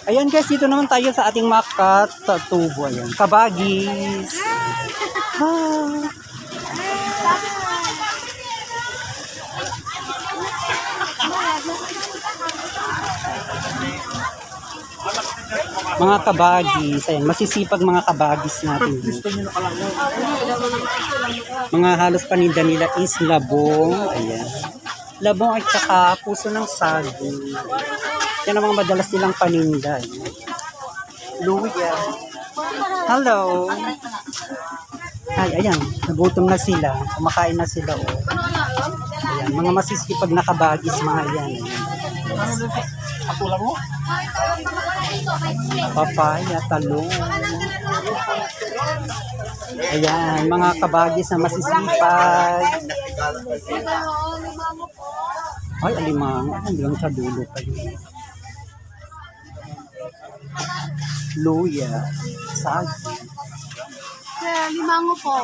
Ayan guys, dito naman tayo sa ating makat sa tubo. Ayan, kabagis. Ah. Mga kabagis. Ayan, masisipag mga kabagis natin. Mga halos paninda nila is labong. Ayan. Labong at saka puso ng saging. Yan ang mga madalas nilang paninda. Luya. Hello. Ay, ayan. Nagutom na sila. Kumakain na sila. Oh. Ayan. Mga masisipag na kabagis. Mga yan. Katulad mo? Papaya, talong. Ayan. Mga kabagis na masisipag. Ay, alimang. Hanggang sa dulo pa yun. Luya. Saging. Limango po.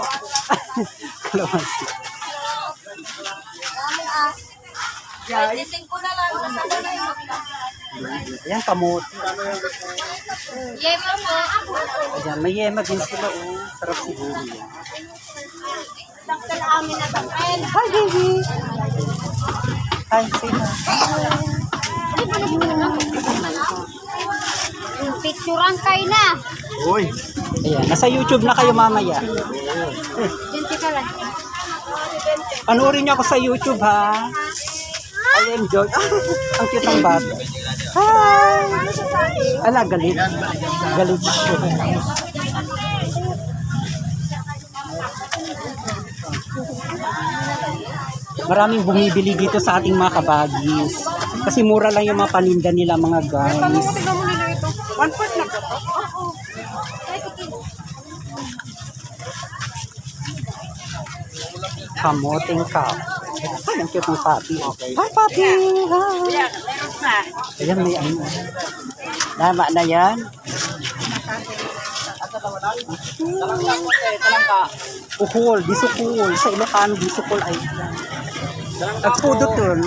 Kalamansi. Gising ko na lang. Ayan, kamote. Yema po. Ayan, may yema din sila. Oh. Sarap siguro yan. Daktal amin na daktal. Hi, baby. Hi, say hi. Picturean kayo na. Uy. Ayan, nasa YouTube na kayo mamaya. Dinti ka lang. Panoorin niyo ako sa YouTube, ha? I enjoy. Ang cute ng bata. Hi! Ala, galit. Galit siya. Maraming bumibili dito sa ating mga kabagis. Kasi mura lang yung mga paninda nila, mga guys. One fourth na po. Kamoting cup. Ay, ang cute ng papi. Hi, papi! Hi! Ayan, may ano. Tama na yan. Ukol, disukul. Sa Ilocano, disukul ay. Nagpudot yun.